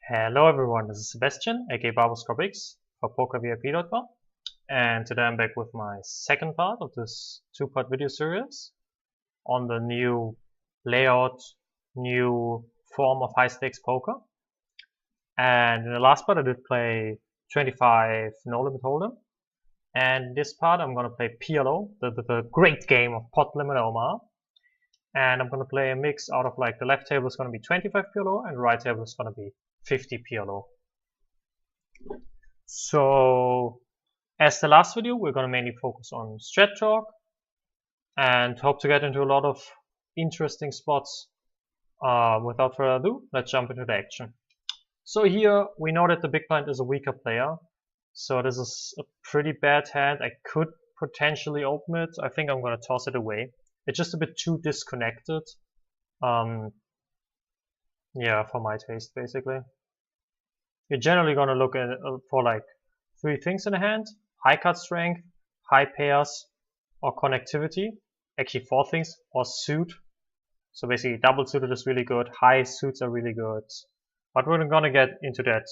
Hello everyone, this is Sebastian, aka BarberScopeX for PokerVIP.com, and today I'm back with my second part of this two-part video series on the new layout, new form of high-stakes poker. And in the last part I did play 25 no-limit hold'em, and in this part I'm going to play PLO, the great game of pot limit Omar. And I'm going to play a mix out of like the left table is going to be 25 PLO and the right table is going to be 50 PLO. So as the last video, we're going to mainly focus on strat talk and hope to get into a lot of interesting spots. Without further ado, let's jump into the action. So here we know that the big blind is a weaker player. So this is a pretty bad hand. I could potentially open it. I think I'm going to toss it away. It's just a bit too disconnected. Yeah, for my taste, basically. You're generally going to look at for like three things in a hand: high card strength, high pairs, or connectivity. Actually, four things, or suit. So basically, double suited is really good. High suits are really good. But we're going to get into that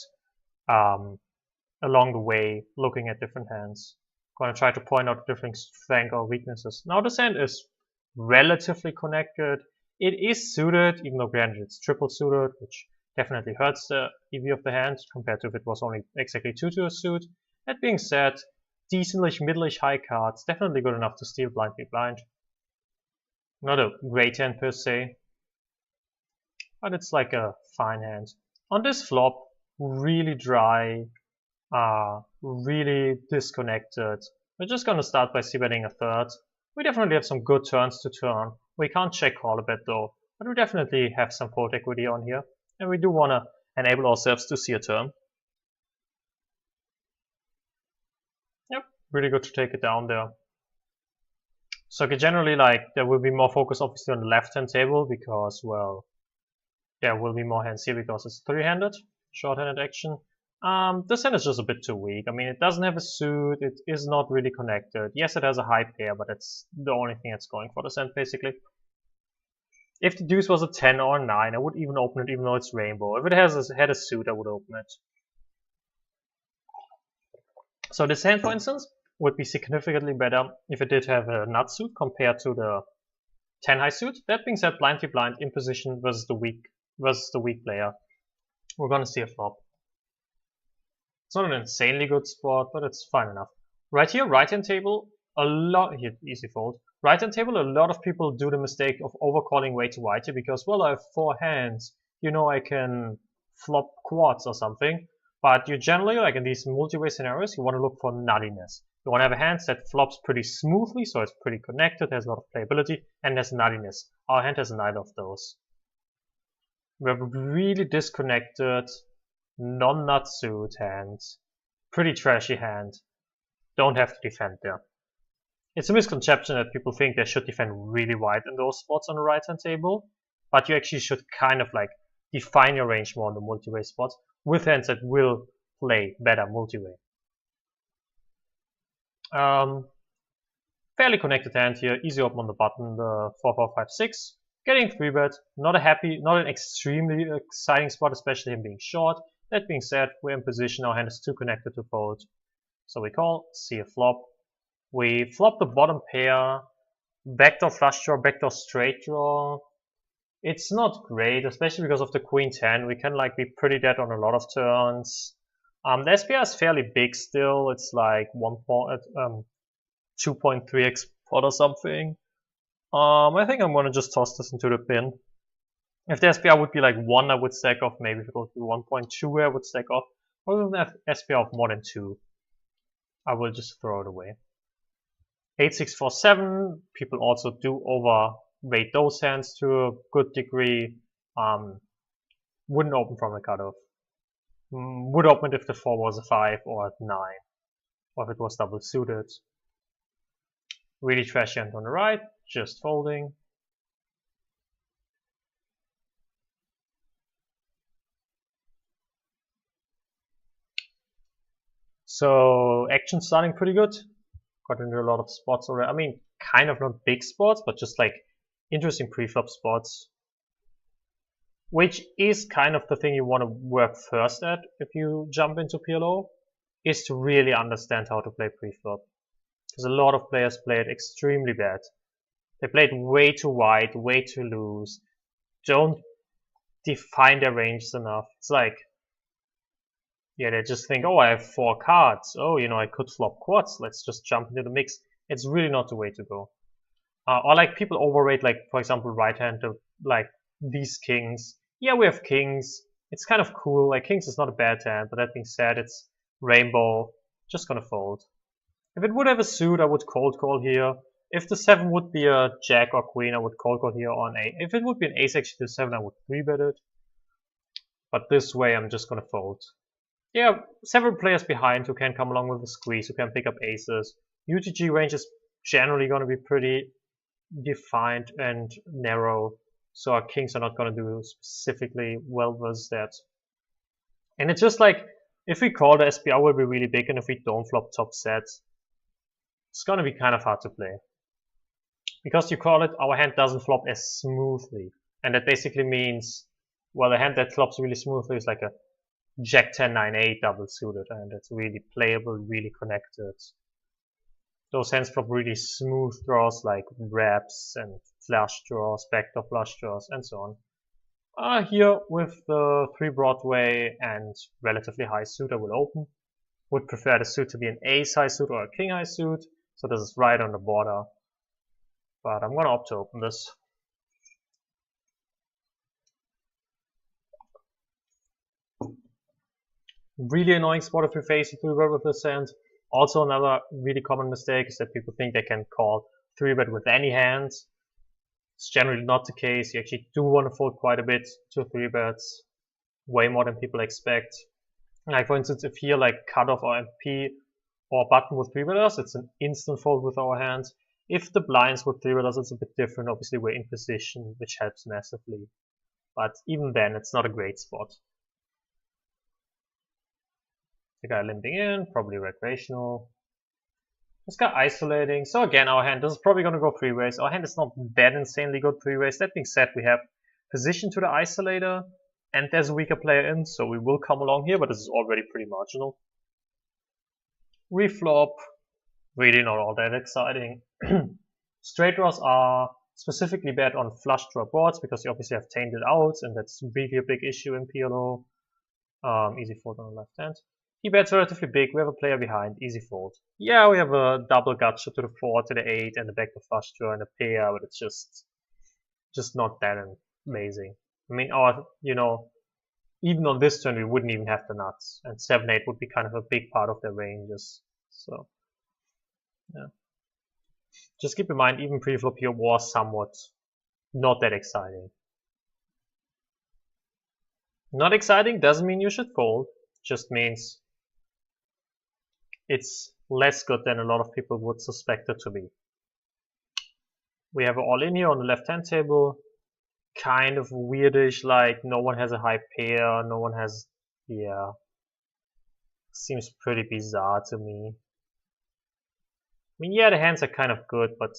along the way, looking at different hands. Going to try to point out different strengths or weaknesses. Now this hand is relatively connected. It is suited, even though granted it's triple suited, which definitely hurts the EV of the hand compared to if it was only exactly 2 to a suit. That being said, decentish, middleish high cards, definitely good enough to steal blind v blind. Not a great hand per se, but it's like a fine hand. On this flop, really dry, really disconnected. We're just gonna start by c-betting a third. We definitely have some good turns to turn. We can't check call a bet though, but we definitely have some fold equity on here. And we do want to enable ourselves to see a turn. Yep, really good to take it down there. So generally, like, there will be more focus obviously on the left-hand table because, well, there will be more hands here because it's three-handed, short-handed action. This hand is just a bit too weak. I mean, it doesn't have a suit, it is not really connected. Yes, it has a high pair, but it's the only thing that's going for this hand, basically. If the deuce was a 10 or a 9, I would even open it even though it's rainbow. If it had a suit, I would open it. So this hand, for instance, would be significantly better if it did have a nut suit compared to the 10 high suit. That being said, blind v blind in position versus the weak player. We're gonna see a flop. It's not an insanely good spot, but it's fine enough. Right here, right-hand table, here, easy fold. Right-hand table, a lot of people do the mistake of overcalling way too wide here because, well, I have four hands. You know, I can flop quads or something. But you generally, like in these multi-way scenarios, you want to look for nuttiness. You want to have a hand that flops pretty smoothly, so it's pretty connected, has a lot of playability, and has nuttiness. Our hand has neither of those. We have a really disconnected, non-nut suit hand. Pretty trashy hand. Don't have to defend there. It's a misconception that people think they should defend really wide in those spots on the right-hand table, but you actually should kind of like define your range more on the multi-way spots with hands that will play better multi-way. Fairly connected hand here, easy open on the button, the 4-4-5-6. Getting 3-bet, not an extremely exciting spot, especially him being short. That being said, we're in position, our hand is too connected to fold. So we call, see a flop. We flop the bottom pair, backdoor flush draw, backdoor straight draw. It's not great, especially because of the queen 10. We can like be pretty dead on a lot of turns. The SPR is fairly big still. It's like 2.3x pot or something. I think I'm gonna just toss this into the bin. If the SPR would be like 1, I would stack off. Maybe if it would be 1.2, I would stack off. Or if an SPR of more than 2, I will just throw it away. 8-6-4-7. People also do overweight those hands to a good degree. Wouldn't open from the cutoff. Would open it if the 4 was a 5 or a 9, or if it was double suited. Really trashy hand on the right, just folding. So action starting pretty good. Got into a lot of spots already. I mean, kind of not big spots, but just like interesting preflop spots. which is kind of the thing you want to work first at if you jump into PLO, is to really understand how to play preflop. Because a lot of players play it extremely bad. They play it way too wide, way too loose, don't define their ranges enough. It's like, yeah, they just think, oh, I have 4 cards. Oh, you know, I could flop quads. Let's just jump into the mix. It's really not the way to go. Or like people overrate, like, for example, right hand, like these kings. Yeah, we have kings. It's kind of cool. Like, kings is not a bad hand, but that being said, it's rainbow. Just gonna fold. If it would have a suit, I would cold call here. If the 7 would be a jack or queen, I would cold call here on a. If it would be an ace actually to 7, I would 3-bet it. But this way, I'm just gonna fold. Yeah, several players behind who can come along with a squeeze, who can pick up aces. UTG range is generally gonna be pretty defined and narrow, so our kings are not gonna do specifically well versus that. And it's just like, if we call, the SPR will be really big, and if we don't flop top sets, it's gonna be kind of hard to play. Because you call it, our hand doesn't flop as smoothly. And that basically means, well, a hand that flops really smoothly is like a Jack 10 9 8 double suited, and it's really playable, really connected. Those hands flop really smooth draws like wraps and flush draws, backdoor flush draws, and so on. Here with the 3 Broadway and relatively high suit, I will open. Would prefer the suit to be an ace high suit or a king high suit, so this is right on the border. But I'm gonna opt to open this. Really annoying spot if you face a 3-bet with this hand. Also, another really common mistake is that people think they can call 3-bet with any hands. It's generally not the case. You actually do want to fold quite a bit to 3-bets, way more than people expect. Like, for instance, if here like cutoff or MP or button with 3-betters, it's an instant fold with our hands. If the blinds with 3-betters, it's a bit different. Obviously, we're in position, which helps massively. But even then, it's not a great spot. The guy limping in, probably recreational. This guy isolating. So again, our hand, this is probably going to go 3 ways. Our hand is not that insanely good 3 ways. That being said, we have position to the isolator, and there's a weaker player in, so we will come along here, but this is already pretty marginal. Reflop, really not all that exciting. Straight draws are specifically bad on flush draw boards because you obviously have tainted outs, and that's really a big issue in PLO. Easy fold on the left hand. He bets relatively big. We have a player behind. Easy fold. Yeah, we have a double gutshot to the 4, to the 8, and the back to flush draw and a pair, but it's just not that amazing. I mean, even on this turn, we wouldn't even have the nuts, and 7-8 would be kind of a big part of their ranges. So, yeah. Just keep in mind, even preflop here was somewhat not that exciting. Not exciting doesn't mean you should fold. Just means it's less good than a lot of people would suspect it to be. We have an all-in here on the left-hand table. Kind of weirdish, like no one has a high pair, no one has, yeah. Seems pretty bizarre to me. I mean, yeah, the hands are kind of good, but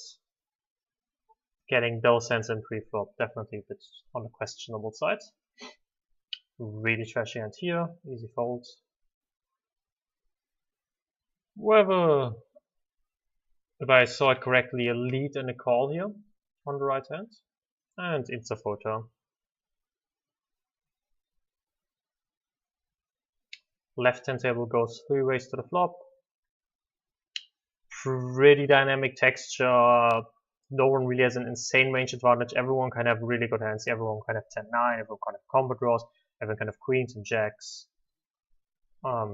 getting those hands in preflop definitely a bit on the questionable side. Really trashy hand here, easy fold. Whoever, if I saw it correctly, a lead and a call here on the right hand, and insta photo. Left hand table goes 3 ways to the flop. Pretty dynamic texture. No one really has an insane range advantage. Everyone can have really good hands. Everyone can have 10-9. Everyone can have combo draws. Everyone can have queens and jacks.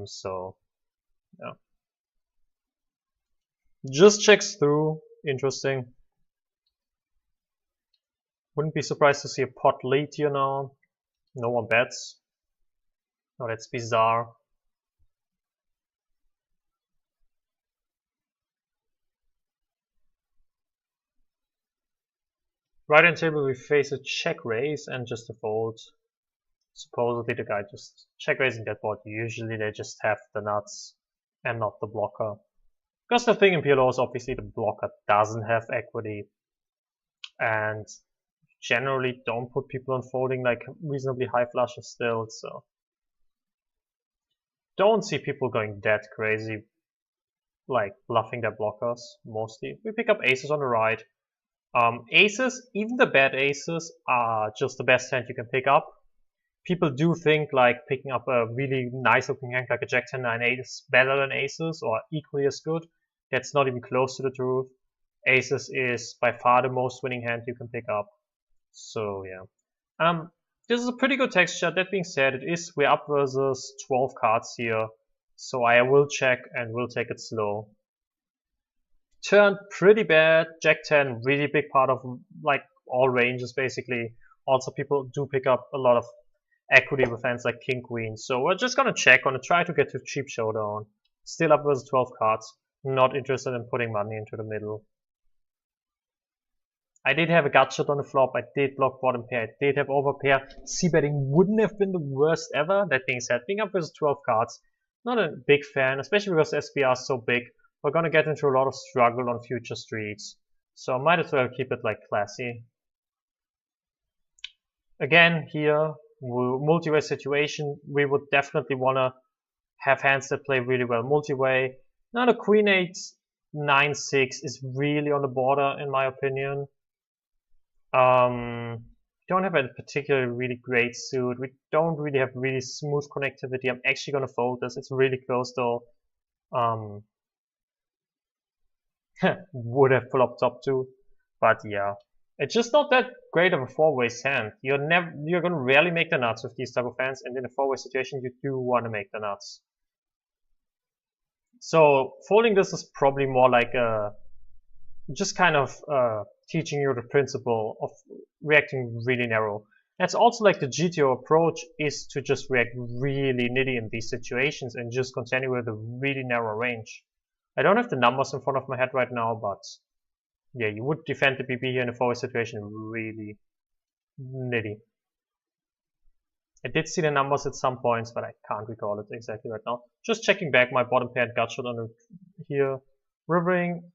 So, yeah. Just checks through. Interesting. Wouldn't be surprised to see a pot lead here now. No one bets. Oh, that's bizarre. Right hand table, we face a check raise and just a fold. Supposedly the guy just check raising that board. Usually they just have the nuts and not the blocker. Because the thing in PLO is obviously the blocker doesn't have equity. And generally don't put people on folding like reasonably high flushes still, so don't see people going that crazy, like bluffing their blockers mostly. We pick up aces on the right. Aces, even the bad aces, are just the best hand you can pick up. People do think like picking up a really nice opening hand like a Jack 10 9 8 is better than aces or equally as good. That's not even close to the truth. Aces is by far the most winning hand you can pick up. So yeah. This is a pretty good texture. That being said, we're up versus 12 cards here. So I will check and will take it slow. Turn pretty bad. Jack 10, really big part of like all ranges basically. Also people do pick up a lot of equity with hands like King Queen. So we're just gonna check, gonna try to get to cheap Showdown. Still up versus 12 cards. Not interested in putting money into the middle. I did have a gut shot on the flop, I did block bottom pair, I did have overpair. C-betting wouldn't have been the worst ever. That being said, being up versus 12 cards, not a big fan, especially because SPR is so big. We're gonna get into a lot of struggle on future streets. So I might as well keep it like classy. Again, here, multi-way situation, we would definitely wanna have hands that play really well multi-way. Now the Queen 8, 9-6 is really on the border in my opinion. Don't have a particularly really great suit. We don't really have really smooth connectivity. I'm actually gonna fold this. It's really close though. Would have flopped top two, but yeah, it's just not that great of a four-way hand. You're gonna rarely make the nuts with these type of hands, and in a four-way situation, you do want to make the nuts. So folding this is probably more like just kind of teaching you the principle of reacting really narrow. That's also like the GTO approach is to just react really nitty in these situations and just continue with a really narrow range. I don't have the numbers in front of my head right now, but yeah, you would defend the BB here in a four-way situation really nitty. I did see the numbers at some points, but I can't recall it exactly right now. Just checking back my bottom pair and gut shot on the here, rivering,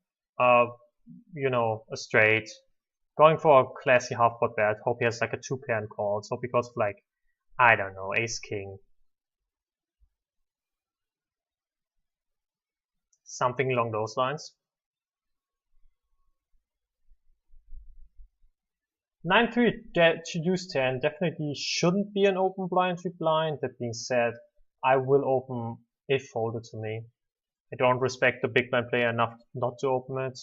you know, a straight, going for a classy half pot bet. Hope he has like a 2-pair and calls. So because of like, I don't know, ace king, something along those lines. 9-3 to deuce 10 definitely shouldn't be an open blind to blind. That being said, I will open if folded to me. I don't respect the big blind player enough not to open it.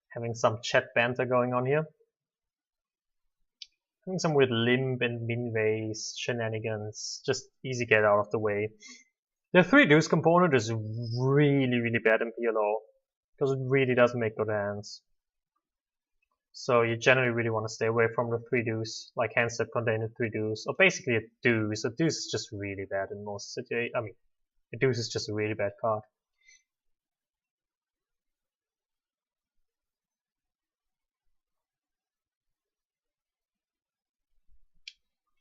Having some chat banter going on here. Having some weird limp and min-raise shenanigans. Just easy get out of the way. The 3 deuce component is really bad in PLO. Because it really doesn't make good hands. So you generally really want to stay away from the 3 deuce, like hands that contain a 3 deuce, or basically a deuce. A deuce is just really bad in most situations. I mean, a deuce is just a really bad card.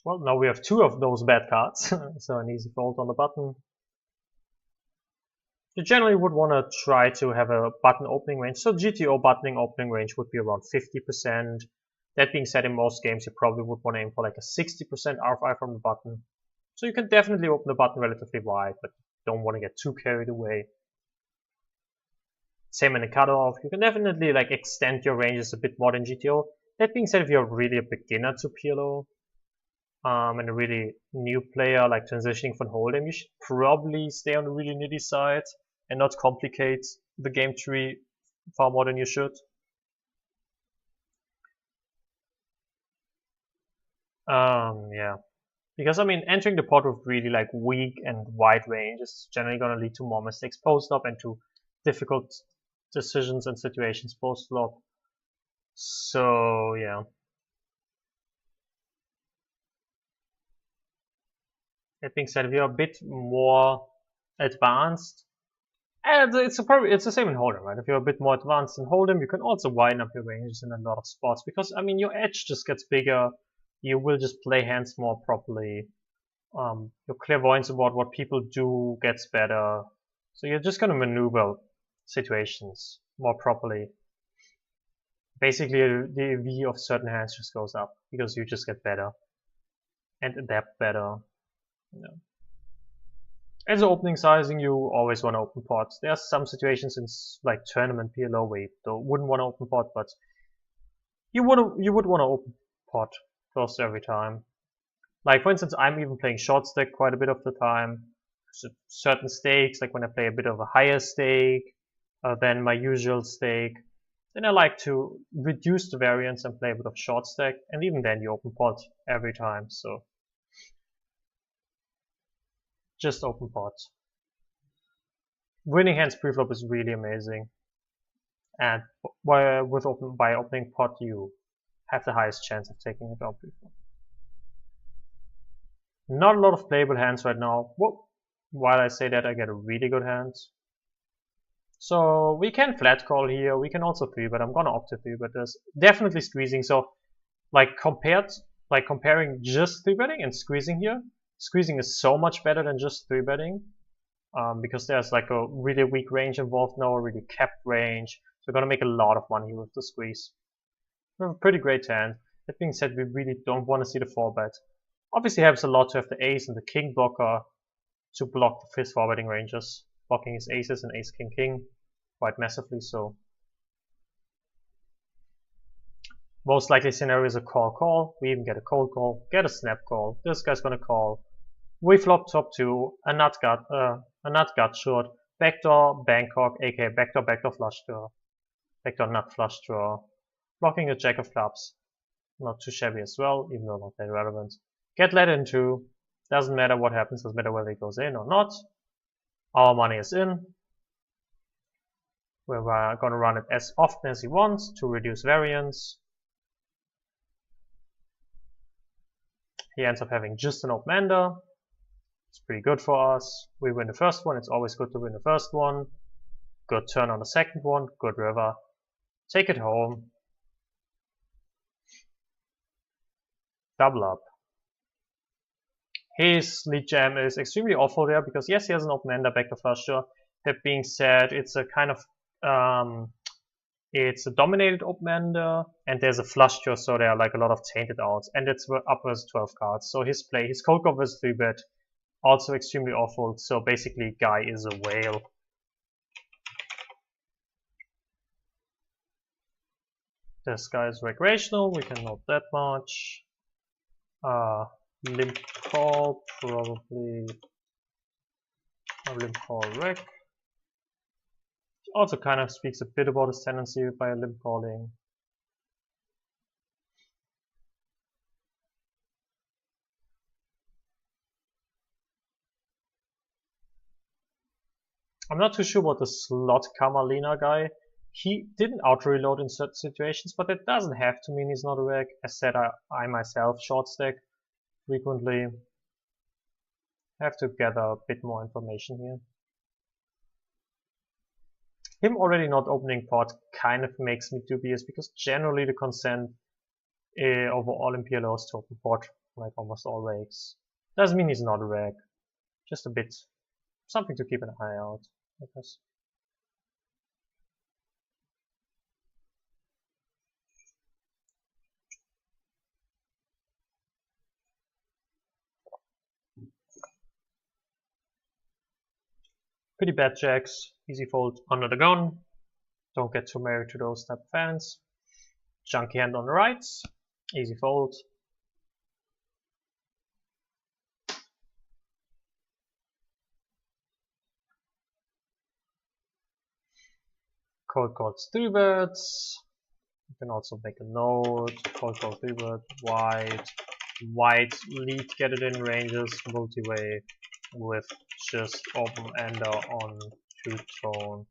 Well, now we have 2 of those bad cards, so an easy fold on the button. You generally would want to try to have a button opening range, so GTO buttoning opening range would be around 50%. That being said, in most games you probably would want to aim for like a 60% RFI from the button. So you can definitely open the button relatively wide, but don't want to get too carried away. Same in the cutoff, you can definitely like extend your ranges a bit more than GTO. That being said, if you're really a beginner to PLO, and a really new player like transitioning from Hold'em, you should probably stay on the really nitty side and not complicate the game tree far more than you should. Yeah, because I mean, entering the pot with really like weak and wide range is generally going to lead to more mistakes post-flop and to difficult decisions and situations post-flop. So yeah. That being said, if you're a bit more advanced, and it's the same in Hold'em, right? If you're a bit more advanced in Hold'em, you can also widen up your ranges in a lot of spots because I mean your edge just gets bigger. You will just play hands more properly. Your clairvoyance about what people do gets better. So you're just going to maneuver situations more properly. Basically, the EV of certain hands just goes up because you just get better and adapt better. You know. As an opening sizing, you always want to open pot. There are some situations in like tournament PLO where you wouldn't want to open pot, but you would want to open pot close to every time. Like for instance, I'm even playing short stack quite a bit of the time. So certain stakes, like when I play a bit of a higher stake than my usual stake, then I like to reduce the variance and play a bit of short stack, and even then you open pot every time. So just open pot. Winning hands preflop is really amazing, and by opening pot you have the highest chance of taking it out preflop. Not a lot of playable hands right now. Well, while I say that, I get a really good hand. So we can flat call here. We can also 3-bet. I'm gonna opt to 3-bet this. Definitely squeezing. So comparing just 3-betting and squeezing here, squeezing is so much better than just 3-betting. Because there's like a really weak range involved now, a really capped range. So we're gonna make a lot of money with the squeeze. We have a pretty great hand. That being said, we really don't want to see the 4-bet. Obviously helps a lot to have the ace and the king blocker to block the 5th 4-betting ranges, blocking his aces and ace king king quite massively. So most likely scenario is a call. We even get a cold call, get a snap call. This guy's gonna call. We flop top 2, a nut gut short, backdoor Bangkok, aka backdoor flush draw, backdoor nut flush draw, blocking a jack of clubs. Not too shabby as well, even though not that relevant. Get let into, doesn't matter what happens, doesn't matter whether it goes in or not. Our money is in. We're going to run it as often as he wants to reduce variance. He ends up having just an open-ender. It's pretty good for us. We win the first one, it's always good to win the first one. Good turn on the second one, good river. Take it home. Double up. His lead jam is extremely awful there because yes, he has an open-ender back to flush draw. That being said, it's a kind of it's a dominated open-ender and there's a flush draw, so there are like a lot of tainted outs, and it's up versus 12 cards. So his cold call versus 3-bet, also extremely awful. So basically, guy is a whale. This guy is recreational. We can note that much. Limp call, probably a limp call rec. Also kind of speaks a bit about his tendency by limp calling. I'm not too sure about the slot Kamalina guy. He didn't auto-reload in certain situations, but that doesn't have to mean he's not a rec. As said, I myself short stack frequently. Have to gather a bit more information here. Him already not opening pot kind of makes me dubious because generally the consent overall in PLO is to open pot, like almost all rakes. Doesn't mean he's not a rag. Just a bit something to keep an eye out, I guess. Pretty bad jacks, easy fold under the gun. Don't get too married to those type of fans. Junky hand on the right, easy fold. Cold calls 3-bets. You can also make a note. Cold call 3-bet, white lead, get it in ranges, multi-way with just open-ender on 2-tone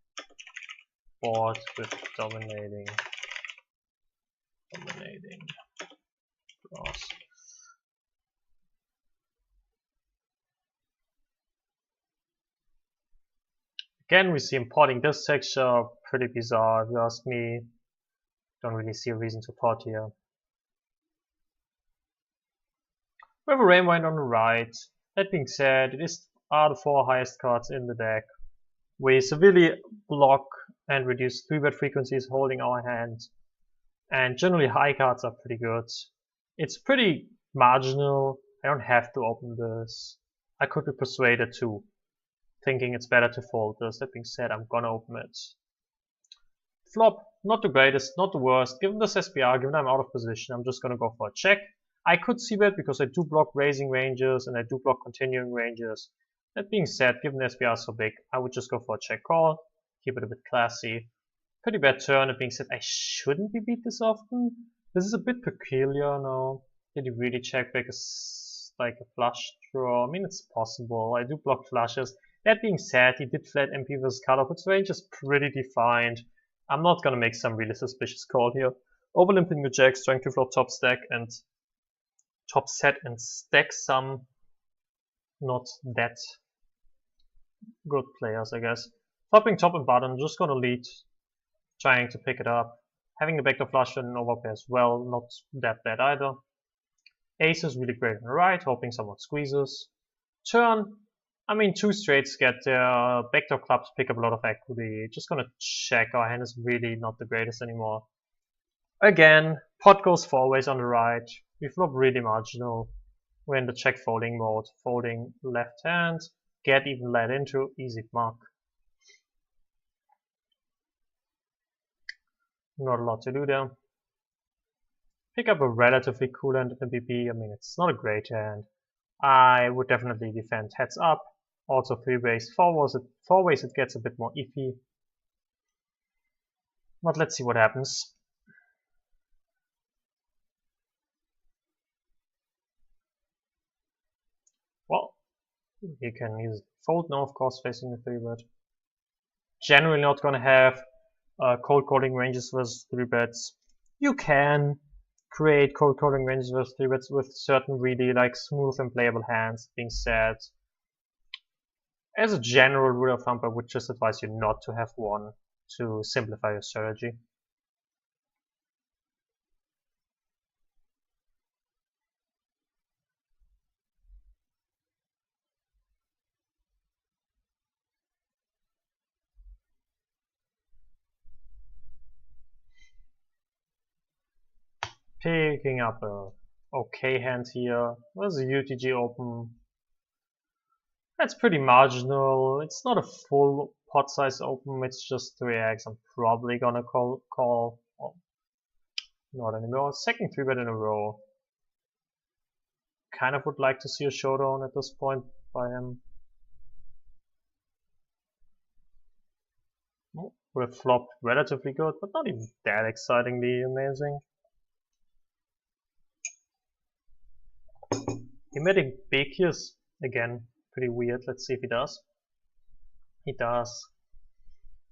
board with dominating draws. Again, we see importing this texture, pretty bizarre if you ask me. Don't really see a reason to pot here. We have a rainbow on the right. That being said, are the 4 highest cards in the deck. We severely block and reduce 3-bet frequencies holding our hand, and generally high cards are pretty good. It's pretty marginal. I don't have to open this. I could be persuaded to, thinking it's better to fold this. That being said, I'm gonna open it. Flop, not the greatest, not the worst. Given this SPR, given I'm out of position, I'm just gonna go for a check. I could see that because I do block raising ranges and I do block continuing ranges. That being said, given the SPR is so big, I would just go for a check call, keep it a bit classy. Pretty bad turn. That being said, I shouldn't be beat this often. This is a bit peculiar now. Did he really check back like a flush draw? I mean, it's possible. I do block flushes. That being said, he did flat MP versus cutoff. Its range is pretty defined. I'm not gonna make some really suspicious call here. Overlimping the jacks, trying to flop top set and stack some not that good players, I guess. Flopping top and bottom, just gonna lead, trying to pick it up. Having the backdoor flush and an overpair as well, not that bad either. Ace is really great on the right, hoping someone squeezes. Turn, I mean, 2 straights get their backdoor clubs, pick up a lot of equity. Just gonna check, our hand is really not the greatest anymore. Again, pot goes 4 ways on the right. We flop really marginal. We're in the check folding mode, folding left hand, get even led into, easy mark. Not a lot to do there. Pick up a relatively cool hand at MPP. I mean, it's not a great hand. I would definitely defend heads up. Also 3 ways, 4 ways it gets a bit more iffy. But let's see what happens. Well, you can use fold now, of course, facing the 3-bet. Generally not gonna have cold calling ranges versus 3-bets. You can create cold calling ranges versus 3-bets with certain really like smooth and playable hands. Being said, as a general rule of thumb, I would just advise you not to have one to simplify your strategy. Picking up a okay hand here. There's a UTG open. That's pretty marginal. It's not a full pot size open, it's just 3x. I'm probably gonna call. Well, not anymore. Second 3-bet in a row. Kind of would like to see a showdown at this point by him. We've flopped relatively good, but not even that excitingly amazing. Emitting big here is, again, pretty weird. Let's see if he does. He does.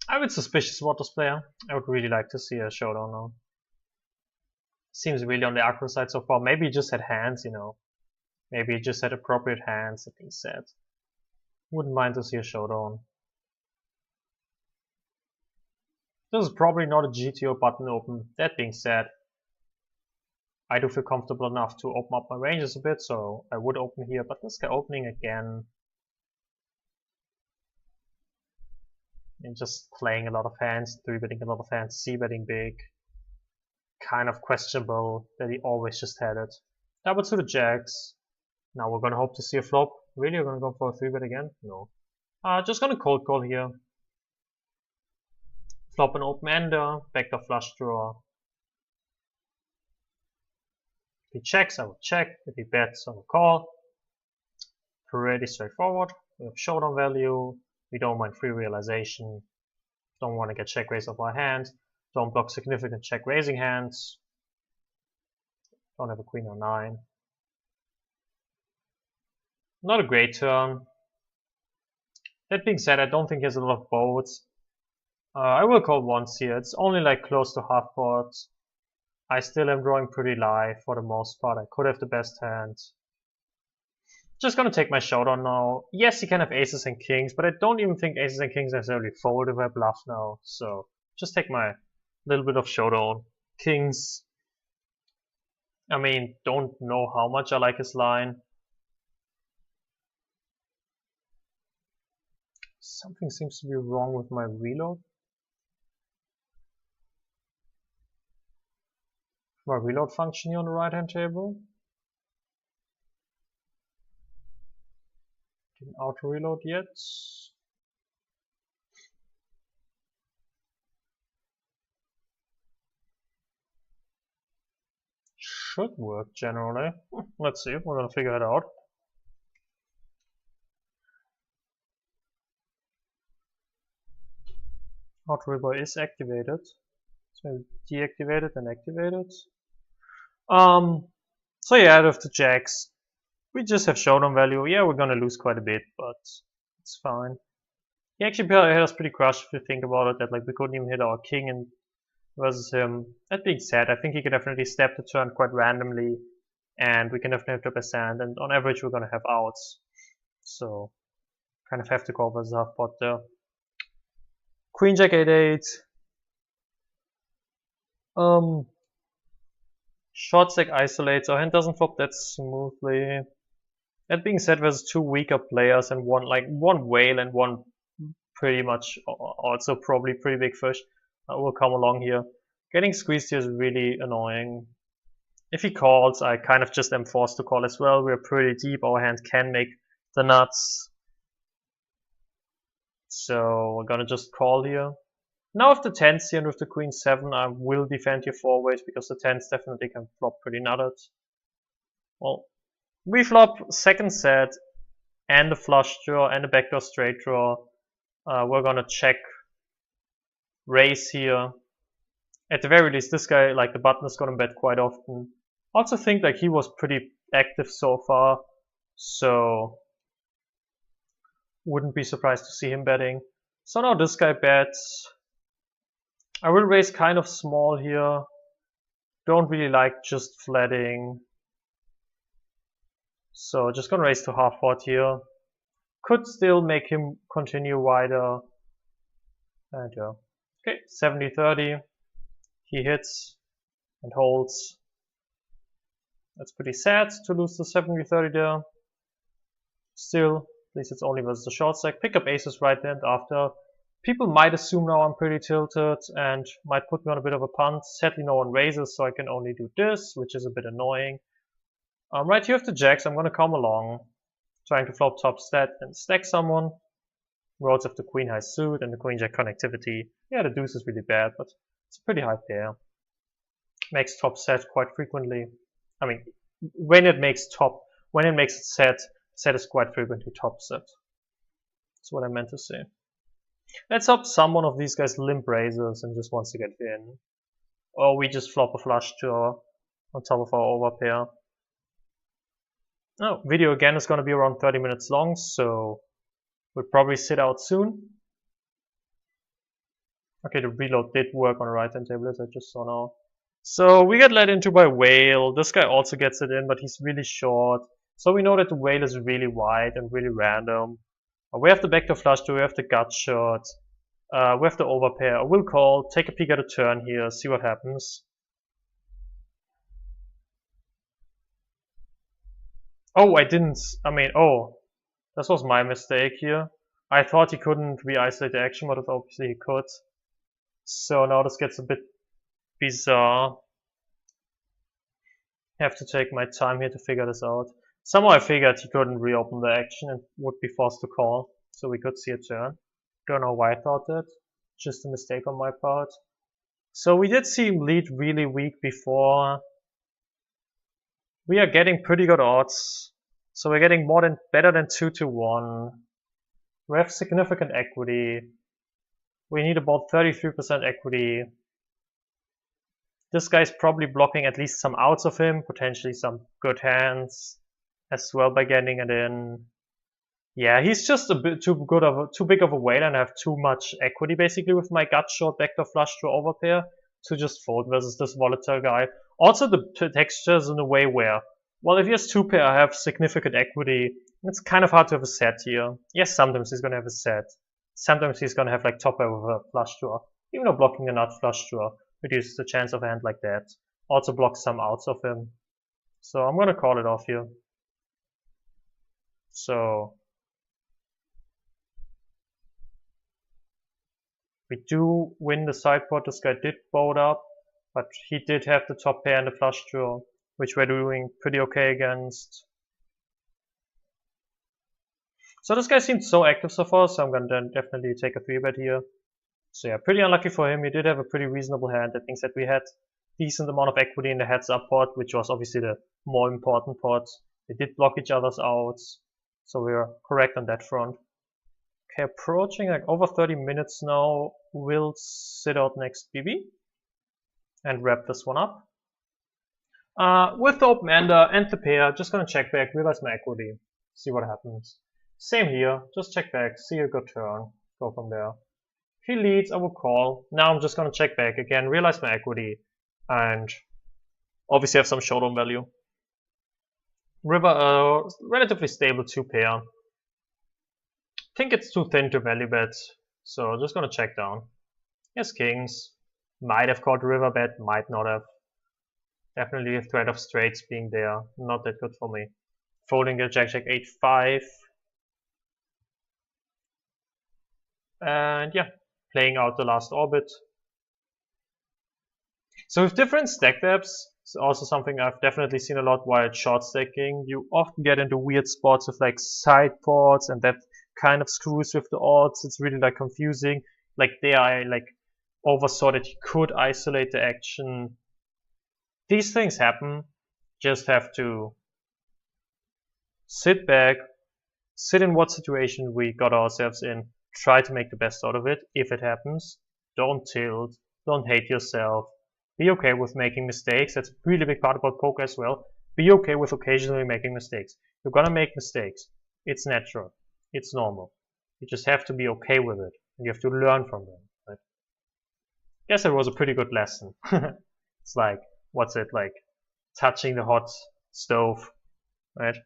I'm a bit suspicious about this player. I would really like to see a showdown now. Seems really on the aggro side so far. Maybe he just had hands, you know. Maybe he just had appropriate hands, that being said. Wouldn't mind to see a showdown. This is probably not a GTO button open. That being said, I do feel comfortable enough to open up my ranges a bit, so I would open here, but this guy opening again and just playing a lot of hands, 3-betting a lot of hands, c-betting big. Kind of questionable that he always just had it. Double to the jacks. Now we're gonna hope to see a flop. Really, we're gonna go for a 3-bet again? No. Just gonna cold call here. Flop an open ender, backdoor flush draw. If he checks, I will check. If he bets, I will call. Pretty straightforward. We have showdown value. We don't mind free realization. Don't want to get check raised off our hand. Don't block significant check raising hands. Don't have a queen or 9. Not a great turn. That being said, I don't think he has a lot of boats. I will call once here. It's only like close to half pots. I still am drawing pretty live for the most part. I could have the best hand. Just gonna take my showdown now. Yes, he can have aces and kings, but I don't even think aces and kings necessarily fold if I bluff now. So just take my little bit of showdown. Kings. I mean, don't know how much I like his line. Something seems to be wrong with my reload. My reload function here on the right hand table. Didn't auto reload yet. Should work generally. Let's see, we're gonna figure it out. Auto reload is activated. So deactivated and activated. So yeah, out of the jacks, we just have showdown value. Yeah, we're gonna lose quite a bit, but it's fine. He actually had us pretty crushed if you think about it, that like we couldn't even hit our king and versus him. That being said, I think he could definitely step the turn quite randomly, and we can definitely have the best hand, and on average we're gonna have outs. So kind of have to go versus half pot there. Queen Jack 8-8. Short stack isolates. Our hand doesn't flop that smoothly. That being said, there's two weaker players and one whale and one pretty much also probably pretty big fish will come along here. Getting squeezed here is really annoying. If he calls, I kind of just am forced to call as well. We're pretty deep. Our hand can make the nuts. So we're gonna just call here. Now with the 10s here and with the queen 7, I will defend here 4 ways because the 10s definitely can flop pretty nutted. Well, we flop second set and the flush draw and the backdoor straight draw. We're gonna check raise here. At the very least, this guy, like the button, is gonna bet quite often. Also think like he was pretty active so far, so wouldn't be surprised to see him betting. So now this guy bets. I will raise kind of small here. Don't really like just flatting. So just gonna raise to half pot here. Could still make him continue wider. And yeah. Okay, 70-30. He hits and holds. That's pretty sad to lose the 70-30 there. Still, at least it's only versus the short stack. Pick up aces right then after. People might assume now I'm pretty tilted and might put me on a bit of a punt. Sadly no one raises, so I can only do this, which is a bit annoying. Right here with the jacks, I'm gonna come along, trying to flop top stat and stack someone. We also have the queen high suit and the queen jack connectivity. Yeah, the deuce is really bad, but it's a pretty high pair. Makes top set quite frequently. I mean, when it makes it set is quite frequently top set. That's what I meant to say. Let's hope some one of these guys limp raises and just wants to get in. Or we just flop a flush draw on top of our overpair. Oh, video again is going to be around 30 minutes long, so we'll probably sit out soon. Okay, the reload did work on the right hand table as I just saw now. So we get led into by whale. This guy also gets it in, but he's really short. So we know that the whale is really wide and really random. We have the backdoor flush draw, we have the gut shot, we have the overpair. I will call, take a peek at a turn here, see what happens. Oh, this was my mistake here. I thought he couldn't re-isolate the action, but obviously he could. So now this gets a bit bizarre. Have to take my time here to figure this out. Somehow I figured he couldn't reopen the action and would be forced to call, so we could see a turn. Don't know why I thought that. Just a mistake on my part. So we did see him lead really weak before. We are getting pretty good odds. So we're getting better than 2-1. We have significant equity. We need about 33% equity. This guy's probably blocking at least some outs of him, potentially some good hands as well by getting it in. Yeah, he's just a bit too big of a whale, and I have too much equity basically with my gut short backdoor flush draw overpair to just fold versus this volatile guy. Also the texture is in a way where, well, if he has 2 pair, I have significant equity. It's kind of hard to have a set here. Yes, sometimes he's gonna have a set. Sometimes he's gonna have like top pair with a flush draw. Even though blocking a nut flush draw reduces the chance of a hand like that. Also blocks some outs of him. So I'm gonna call it off here. So We do win the sideboard. This guy did boat up, but he did have the top pair and the flush draw, which we're doing pretty okay against. So this guy seems so active so far, so I'm gonna definitely take a 3-bet here. So yeah, pretty unlucky for him. He did have a pretty reasonable hand. That means that we had decent amount of equity in the heads up pot, which was obviously the more important pot. They did block each other's outs, so we were correct on that front. Okay, approaching like over 30 minutes now. We'll sit out next BB and wrap this one up. With the open-ender and the pair, just gonna check back, realize my equity, see what happens. Same here, just check back, see a good turn, go from there. If he leads, I will call. Now I'm just gonna check back again, realize my equity, and obviously have some showdown value. River, relatively stable 2-pair. I think it's too thin to value bet, so just gonna check down. Yes, kings. Might have called river bet, might not have. Definitely a threat of straights being there, not that good for me. Folding a jack 8-5. And yeah, playing out the last orbit. So with different stack depths, it's also something I've definitely seen a lot while it's short stacking. You often get into weird spots with like sideboards, and that kind of screws with the odds. It's really like confusing. Like there I like oversaw that you could isolate the action. These things happen. Just have to sit back, sit in what situation we got ourselves in, try to make the best out of it if it happens. Don't tilt, don't hate yourself. Be okay with making mistakes. That's a really big part about poker as well. Be okay with occasionally making mistakes. You're gonna make mistakes. It's natural. It's normal. You just have to be okay with it. And you have to learn from them. Right? I guess it was a pretty good lesson. It's like, what's it like? Touching the hot stove, right?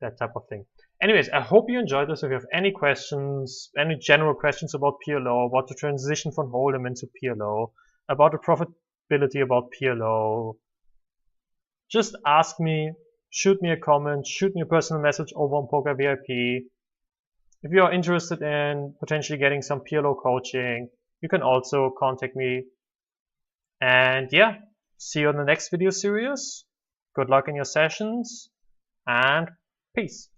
That type of thing. Anyways, I hope you enjoyed this. If you have any questions, any general questions about PLO, about the transition from Hold'em into PLO, about the profitability about PLO, just ask me, shoot me a comment, shoot me a personal message over on Poker VIP. If you are interested in potentially getting some PLO coaching, you can also contact me. And yeah, see you on the next video series. Good luck in your sessions, and peace.